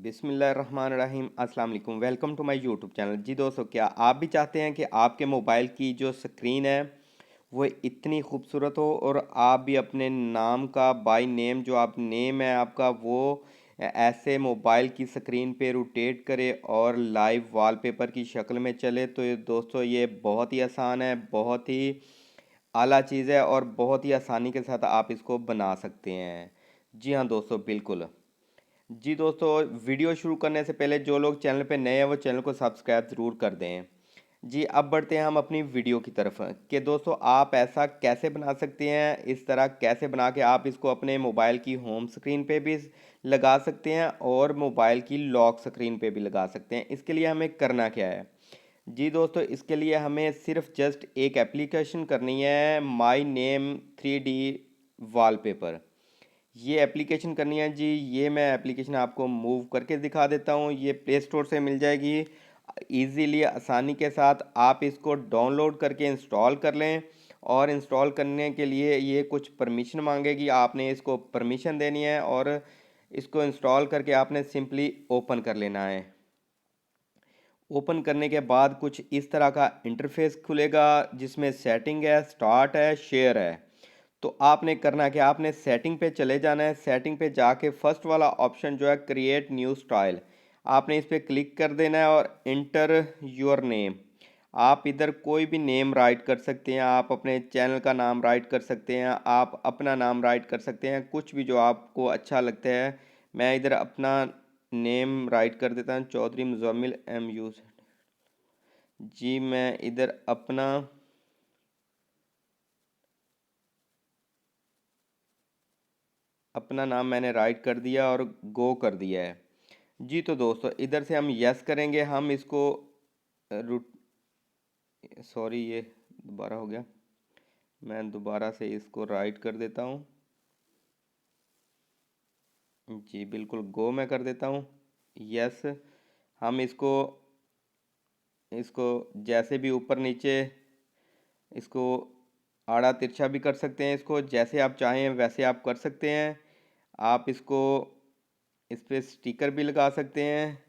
बिस्मिल्लाहिर्रहमानिर्रहीम अस्सलाम वालेकुम। Welcome to my YouTube channel. जी दोस्तों, क्या आप भी चाहते हैं कि आपके मोबाइल की जो स्क्रीन है वो इतनी खूबसूरत हो और आप भी अपने नाम का बाय नेम जो आप नेम है आपका वो ऐसे मोबाइल की स्क्रीन पे रोटेट करे और लाइव वॉलपेपर की शक्ल में चले? तो ये दोस्तों, ये बहुत ही आसान है, बहुत ही आला चीज़ है और बहुत ही आसानी के साथ आप इसको बना सकते हैं। जी हाँ दोस्तों, बिल्कुल। जी दोस्तों, वीडियो शुरू करने से पहले जो लोग चैनल पे नए हैं वो चैनल को सब्सक्राइब ज़रूर कर दें। जी, अब बढ़ते हैं हम अपनी वीडियो की तरफ कि दोस्तों आप ऐसा कैसे बना सकते हैं, इस तरह कैसे बना के आप इसको अपने मोबाइल की होम स्क्रीन पे भी लगा सकते हैं और मोबाइल की लॉक स्क्रीन पे भी लगा सकते हैं। इसके लिए हमें करना क्या है? जी दोस्तों, इसके लिए हमें सिर्फ जस्ट एक एप्लीकेशन करनी है, माई नेम 3D वॉलपेपर। ये एप्लीकेशन करनी है जी। ये मैं एप्लीकेशन आपको मूव करके दिखा देता हूँ। ये प्ले स्टोर से मिल जाएगी इजीली, आसानी के साथ आप इसको डाउनलोड करके इंस्टॉल कर लें। और इंस्टॉल करने के लिए ये कुछ परमिशन मांगेगी, आपने इसको परमिशन देनी है और इसको इंस्टॉल करके आपने सिंपली ओपन कर लेना है। ओपन करने के बाद कुछ इस तरह का इंटरफेस खुलेगा जिसमें सेटिंग है, स्टार्ट है, शेयर है। तो आपने करना क्या, आपने सेटिंग पे चले जाना है। सेटिंग पे जाके फर्स्ट वाला ऑप्शन जो है क्रिएट न्यू स्टाइल, आपने इस पर क्लिक कर देना है और इंटर योर नेम। आप इधर कोई भी नेम राइट कर सकते हैं, आप अपने चैनल का नाम राइट कर सकते हैं, आप अपना नाम राइट कर सकते हैं, कुछ भी जो आपको अच्छा लगता है। मैं इधर अपना नेम राइट कर देता हूँ, चौधरी मुजम्मिल MU। जी, मैं इधर अपना नाम मैंने राइट कर दिया और गो कर दिया है। जी, तो दोस्तों इधर से हम यस करेंगे। हम इसको रूट सॉरी, ये दोबारा हो गया। मैं दोबारा से इसको राइट कर देता हूँ। जी बिल्कुल, गो मैं कर देता हूँ, यस। हम इसको इसको जैसे भी ऊपर नीचे इसको आड़ा तिरछा भी कर सकते हैं, इसको जैसे आप चाहें वैसे आप कर सकते हैं। आप इसको इस पर स्टिकर भी लगा सकते हैं।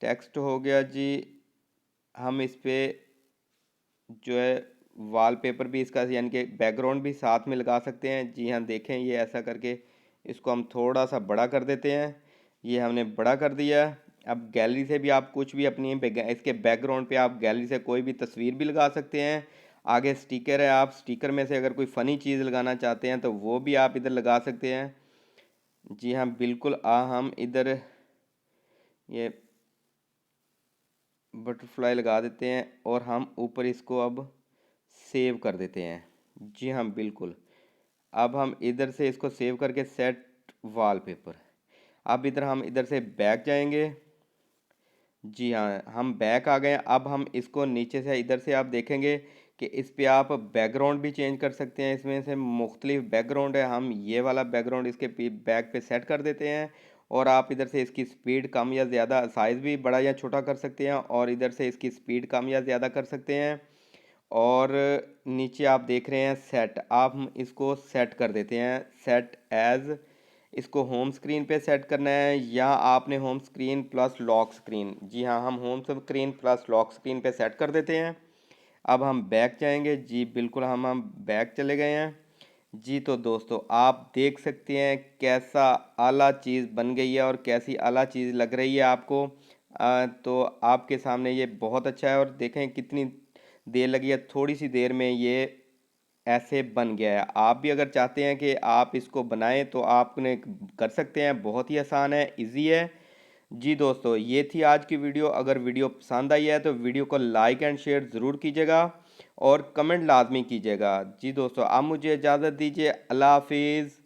टेक्स्ट हो गया जी। हम इस पे जो है वॉलपेपर भी इसका यानी कि बैकग्राउंड भी साथ में लगा सकते हैं। जी हाँ, देखें ये ऐसा करके इसको हम थोड़ा सा बड़ा कर देते हैं। ये हमने बड़ा कर दिया। अब गैलरी से भी आप कुछ भी अपनी इसके बैकग्राउंड पे आप गैलरी से कोई भी तस्वीर भी लगा सकते हैं। आगे स्टिकर है, आप स्टिकर में से अगर कोई फ़नी चीज़ लगाना चाहते हैं तो वो भी आप इधर लगा सकते हैं। जी हाँ बिल्कुल, हम इधर ये बटरफ्लाई लगा देते हैं और हम ऊपर इसको अब सेव कर देते हैं। जी हाँ बिल्कुल। अब हम इधर से इसको सेव करके सेट वॉलपेपर, अब इधर हम इधर से बैक जाएंगे। जी हाँ, हम बैक आ गए। अब हम इसको नीचे से इधर से आप देखेंगे कि इस पे आप बैकग्राउंड भी चेंज कर सकते हैं। इसमें से मुख्तलिफ बैकग्राउंड है, हम ये वाला बैकग्राउंड इसके बैक पे सेट कर देते हैं। और आप इधर से इसकी स्पीड कम या ज़्यादा, साइज़ भी बड़ा या छोटा कर सकते हैं और इधर से इसकी स्पीड कम या ज़्यादा कर सकते हैं। और नीचे आप देख रहे हैं सेट, आप हम इसको सेट कर देते हैं, सेट एज। इसको होम स्क्रीन पे सेट करना है या आपने home screen plus lock screen, जी हाँ, हम home screen plus lock screen पे सेट कर देते हैं। अब हम बैक जाएंगे। जी बिल्कुल, हम बैक चले गए हैं। जी, तो दोस्तों आप देख सकते हैं कैसा आला चीज़ बन गई है और कैसी आला चीज़ लग रही है आपको। तो आपके सामने ये बहुत अच्छा है और देखें कितनी देर लगी है, थोड़ी सी देर में ये ऐसे बन गया है। आप भी अगर चाहते हैं कि आप इसको बनाएं तो आपने कर सकते हैं, बहुत ही आसान है, इजी है। जी दोस्तों, ये थी आज की वीडियो। अगर वीडियो पसंद आई है तो वीडियो को लाइक एंड शेयर ज़रूर कीजिएगा और कमेंट लाजमी कीजिएगा। जी दोस्तों, आप मुझे इजाज़त दीजिए। अल्लाह हाफिज़।